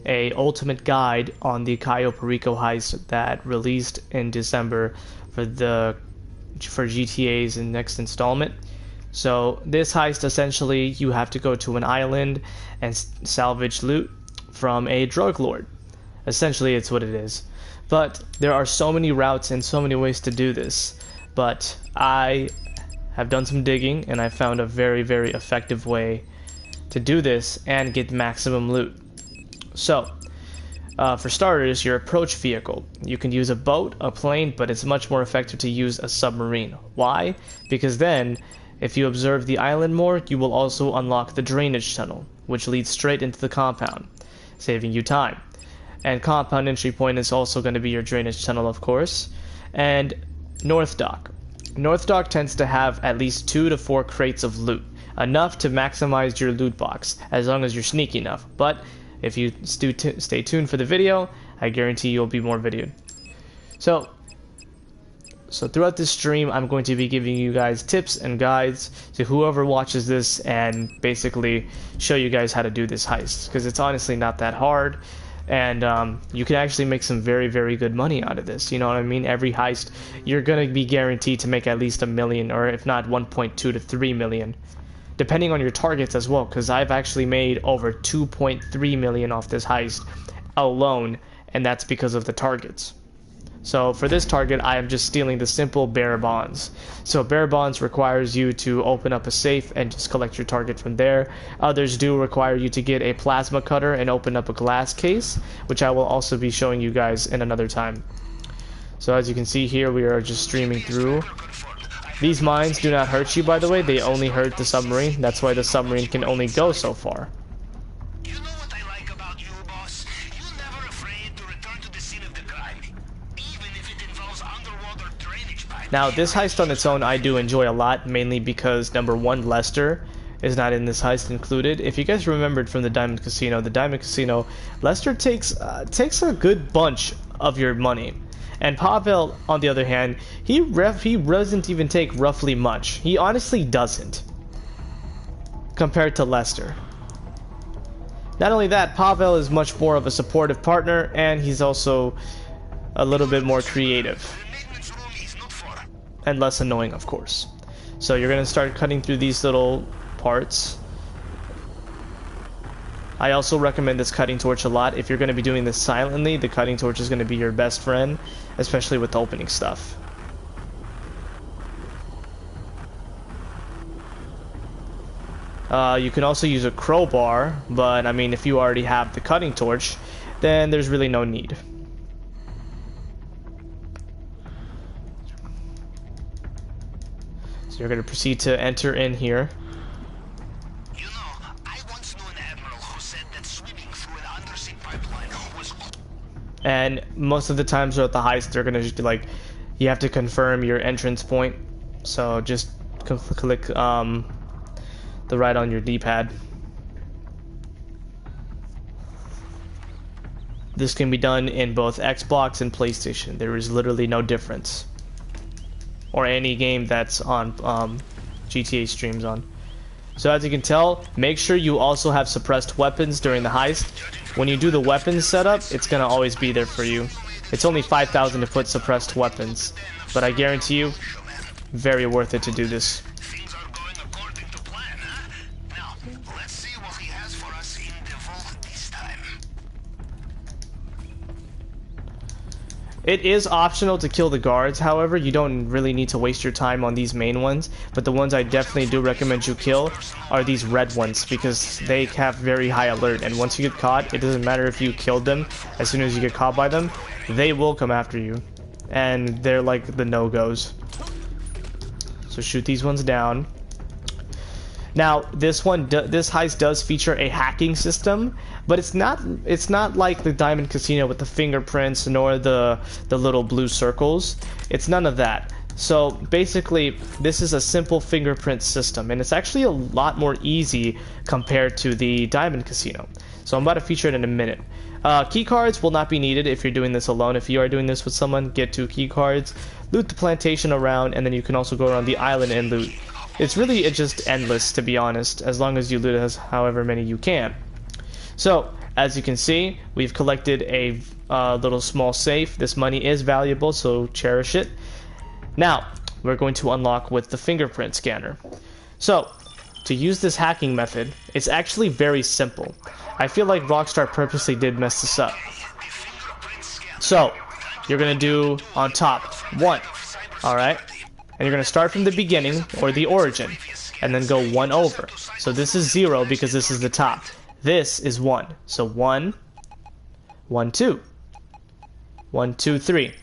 a ultimate guide on the Cayo Perico heist that released in December for GTA's next installment. So this heist, essentially, you have to go to an island and salvage loot from a drug lord. Essentially, it's what it is. But there are so many routes and so many ways to do this. But I have done some digging and I found a very, very effective way to do this and get maximum loot. So, for starters, your approach vehicle. You can use a boat, a plane, but it's much more effective to use a submarine. Why? Because then, if you observe the island more, you will also unlock the drainage tunnel, which leads straight into the compound, saving you time. And compound entry point is also going to be your drainage tunnel, of course. And North Dock. North Dock tends to have at least 2 to 4 crates of loot, enough to maximize your loot box, as long as you're sneaky enough. But if you stay tuned for the video, I guarantee you'll be more videoed. So throughout this stream, I'm going to be giving you guys tips and guides to whoever watches this and basically show you guys how to do this heist, because it's honestly not that hard. And you can actually make some very, very good money out of this. You know what I mean? Every heist, you're going to be guaranteed to make at least $1 million, or if not 1.2 to 3 million, depending on your targets as well. Because I've actually made over 2.3 million off this heist alone, and that's because of the targets. So for this target, I am just stealing the simple bearer bonds. So bearer bonds requires you to open up a safe and just collect your target from there. Others do require you to get a plasma cutter and open up a glass case, which I will also be showing you guys in another time. So as you can see here, we are just streaming through. These mines do not hurt you, by the way. They only hurt the submarine. That's why the submarine can only go so far. Now, this heist on its own I do enjoy a lot, mainly because, number one, Lester is not in this heist included. If you guys remembered from the Diamond Casino, Lester takes a good bunch of your money. And Pavel, on the other hand, he doesn't even take roughly much. He honestly doesn't, compared to Lester. Not only that, Pavel is much more of a supportive partner, and he's also a little bit more creative. And less annoying, of course. So you're going to start cutting through these little parts. I also recommend this cutting torch a lot. If you're going to be doing this silently, the cutting torch is going to be your best friend, especially with the opening stuff. You can also use a crowbar, but I mean, if you already have the cutting torch, then there's really no need. So you're going to proceed to enter in here. You know, I once knew an admiral who said that swimming through an undersea pipeline was... And most of the times throughout the heist, they're going to just be like, you have to confirm your entrance point. So just click the right on your D-pad. This can be done in both Xbox and PlayStation. There is literally no difference. Or any game that's on GTA streams on. So as you can tell, make sure you also have suppressed weapons during the heist. When you do the weapons setup, it's gonna always be there for you. It's only 5,000 to put suppressed weapons, but I guarantee you, very worth it to do this. Things are going according to plan, huh? Now, let's see what he has for us in the vault this time. It is optional to kill the guards, however, you don't really need to waste your time on these main ones, but the ones I definitely do recommend you kill are these red ones, because they have very high alert, and once you get caught, it doesn't matter if you killed them. As soon as you get caught by them, they will come after you, and they're like the no-goes. So shoot these ones down. Now, this heist does feature a hacking system, but it's not like the Diamond Casino with the fingerprints nor the little blue circles. It's none of that. So basically, this is a simple fingerprint system, and it's actually a lot more easy compared to the Diamond Casino. So I'm about to feature it in a minute. Key cards will not be needed if you're doing this alone. If you are doing this with someone, get 2 key cards, loot the plantation around, and then you can also go around the island and loot. It's just endless, to be honest, as long as you loot as however many you can. So, as you can see, we've collected a little small safe. This money is valuable, so cherish it. Now, we're going to unlock with the fingerprint scanner. So, to use this hacking method, it's actually very simple. I feel like Rockstar purposely did mess this up. So, you're going to do on top 1, alright? And you're going to start from the beginning, or the origin, and then go 1 over. So this is 0 because this is the top. This is 1. So 1, 1, 2. 1, 2, 3.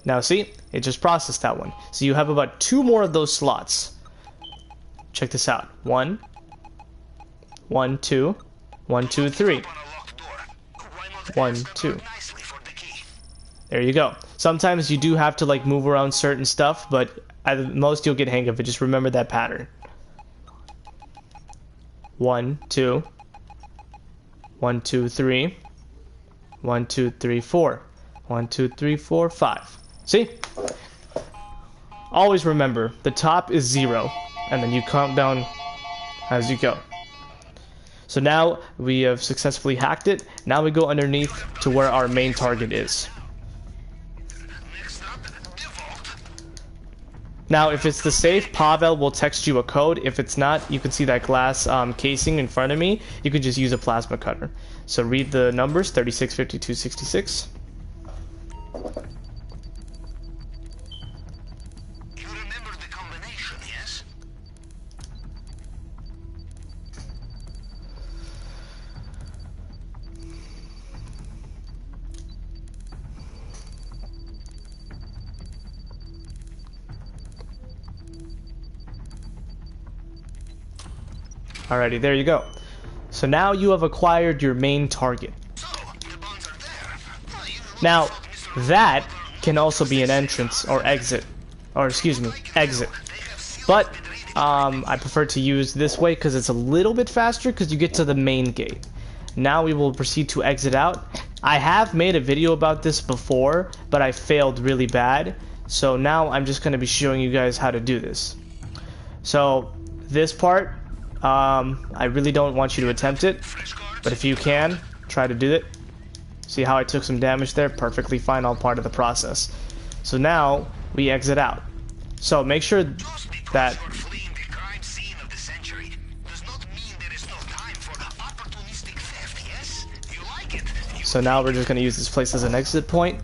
Now see, it just processed that one. So you have about 2 more of those slots. Check this out. 1, 1, 2, 1, 2, 3. 1, 2. There you go. Sometimes you do have to like move around certain stuff, but at most you'll get hang of it. Just remember that pattern. 1, 2. 1, 2, 3. 1, 2, 3, 4. 1, 2, 3, 4, 5. See? Always remember, the top is 0, and then you count down as you go. So now we have successfully hacked it. Now we go underneath to where our main target is. Now, if it's the safe, Pavel will text you a code. If it's not, you can see that glass casing in front of me. You can just use a plasma cutter. So read the numbers, 36, 52, 66. You remember the combination, yes? Alrighty, there you go. So now you have acquired your main target. Now, that can also be an entrance or exit. Or excuse me, exit. But I prefer to use this way because it's a little bit faster because you get to the main gate. Now we will proceed to exit out. I have made a video about this before, but I failed really bad. So now I'm just going to be showing you guys how to do this. So this part, I really don't want you to attempt it, but if you can, try to do it. See how I took some damage there? Perfectly fine, all part of the process. So now, we exit out. So make sure that... So now we're just going to use this place as an exit point.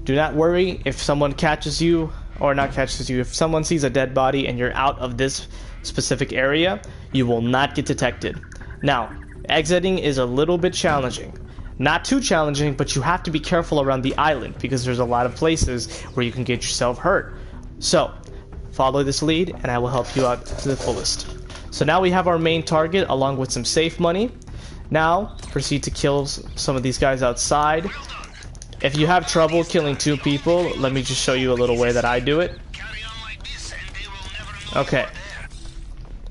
Do not worry if someone catches you, or not catches you, if someone sees a dead body and you're out of this specific area, you will not get detected. Now, exiting is a little bit challenging. Not too challenging, but you have to be careful around the island because there's a lot of places where you can get yourself hurt. So, follow this lead and I will help you out to the fullest. So now we have our main target along with some safe money. Now, proceed to kill some of these guys outside. If you have trouble killing 2 people, let me just show you a little way that I do it. Okay.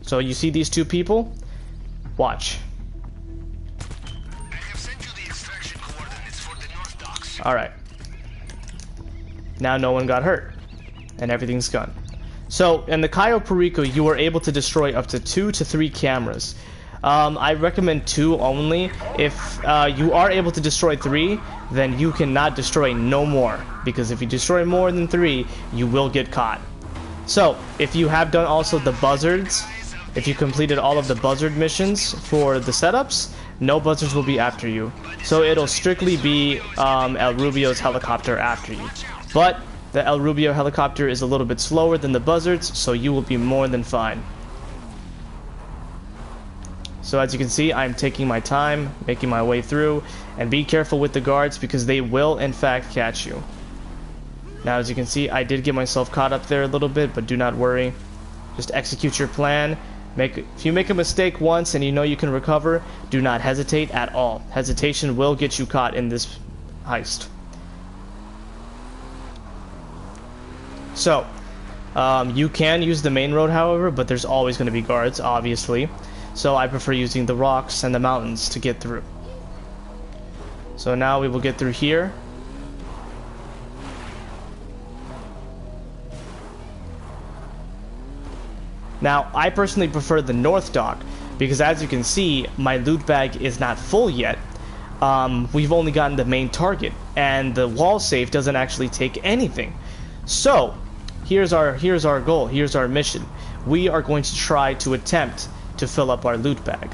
So you see these 2 people? Watch. Alright. Now no one got hurt. And everything's gone. So, in the Cayo Perico, you are able to destroy up to 2 to 3 cameras. I recommend 2 only. If you are able to destroy 3, then you cannot destroy no more. Because if you destroy more than 3, you will get caught. So, if you have done also the buzzards, if you completed all of the buzzard missions for the setups, no buzzards will be after you. So it'll strictly be El Rubio's helicopter after you. But the El Rubio helicopter is a little bit slower than the buzzards, so you will be more than fine. So as you can see, I'm taking my time, making my way through, and be careful with the guards because they will in fact catch you. Now as you can see, I did get myself caught up there a little bit, but do not worry. Just execute your plan. If you make a mistake once and you know you can recover, do not hesitate at all. Hesitation will get you caught in this heist. So, you can use the main road, however, but there's always going to be guards, obviously. So I prefer using the rocks and the mountains to get through. So now we will get through here. Now, I personally prefer the north dock, because as you can see, my loot bag is not full yet, we've only gotten the main target, and the wall safe doesn't actually take anything. So here's our goal, here's our mission. We are going to try to attempt to fill up our loot bag.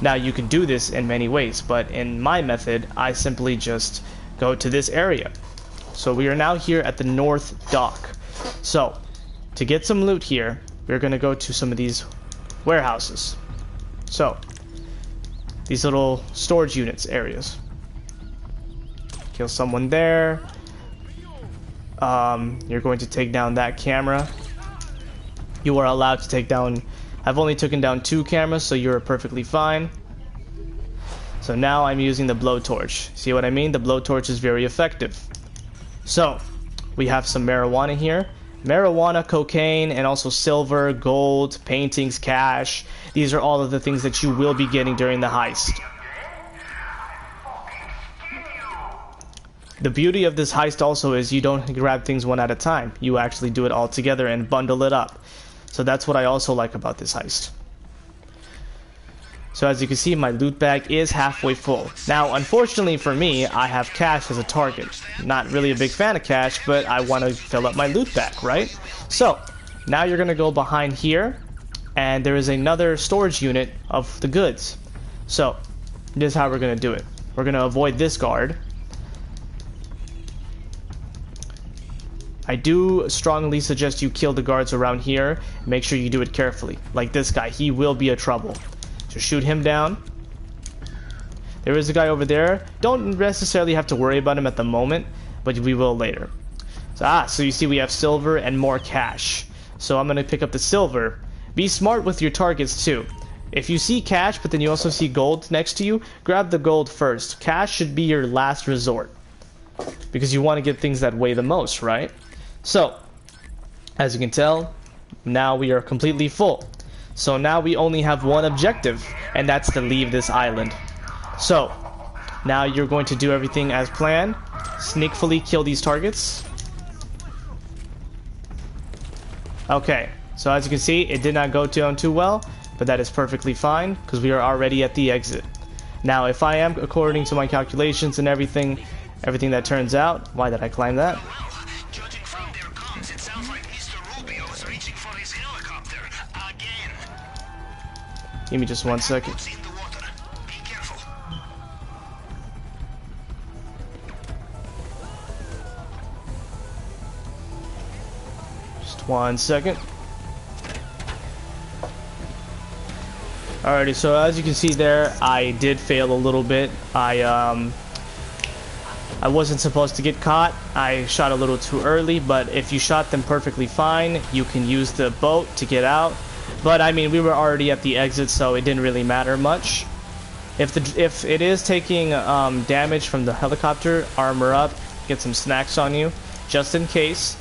Now you can do this in many ways, but in my method I simply just go to this area. So we are now here at the north dock. So to get some loot here, we're going to go to some of these warehouses. So these little storage units areas. Kill someone there. You're going to take down that camera. You are allowed to take down... I've only taken down 2 cameras, so you're perfectly fine. So now I'm using the blowtorch. See what I mean? The blowtorch is very effective. So we have some marijuana here. Marijuana, cocaine, and also silver, gold, paintings, cash. These are all of the things that you will be getting during the heist. The beauty of this heist also is you don't grab things one at a time. You actually do it all together and bundle it up. So that's what I also like about this heist. So as you can see, my loot bag is halfway full. Now, unfortunately for me, I have cash as a target. Not really a big fan of cash, but I want to fill up my loot bag, right? So, now you're going to go behind here, and there is another storage unit of the goods. So, this is how we're going to do it. We're going to avoid this guard. I do strongly suggest you kill the guards around here. Make sure you do it carefully. Like this guy, he will be a trouble. So shoot him down. There is a guy over there. Don't necessarily have to worry about him at the moment, but we will later. So you see we have silver and more cash. So I'm going to pick up the silver. Be smart with your targets too. If you see cash, but then you also see gold next to you, grab the gold first. Cash should be your last resort, because you want to get things that weigh the most, right? So, as you can tell, now we are completely full. So now we only have one objective, and that's to leave this island. So, now you're going to do everything as planned. Sneakily kill these targets. Okay, so as you can see, it did not go down too well, but that is perfectly fine, because we are already at the exit. Now, if I am, according to my calculations and everything that turns out... Why did I climb that? Give me just 1 second. Just 1 second. Alrighty, so as you can see there, I did fail a little bit. I wasn't supposed to get caught. I shot a little too early, but if you shot them perfectly fine, you can use the boat to get out. But I mean, we were already at the exit, so it didn't really matter much. If it is taking damage from the helicopter, armor up, get some snacks on you, just in case.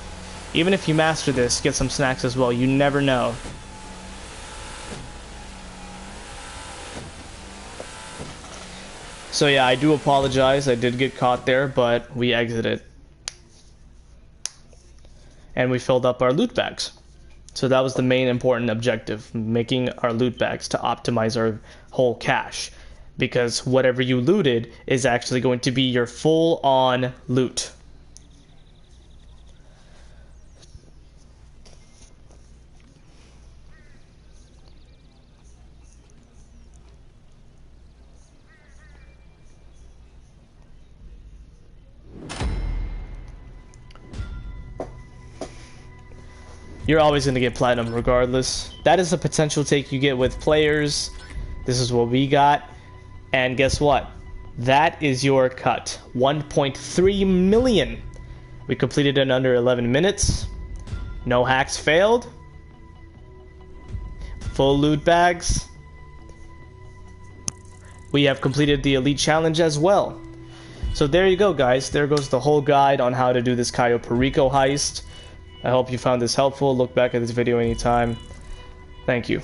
Even if you master this, get some snacks as well. You never know. So yeah, I do apologize. I did get caught there, but we exited. And we filled up our loot bags. So that was the main important objective, making our loot bags to optimize our whole cache. Because whatever you looted is actually going to be your full-on loot. You're always going to get platinum regardless. That is the potential take you get with players. This is what we got. And guess what? That is your cut. 1.3 million. We completed it in under 11 minutes. No hacks failed. Full loot bags. We have completed the elite challenge as well. So there you go, guys. There goes the whole guide on how to do this Cayo Perico heist. I hope you found this helpful. Look back at this video anytime. Thank you.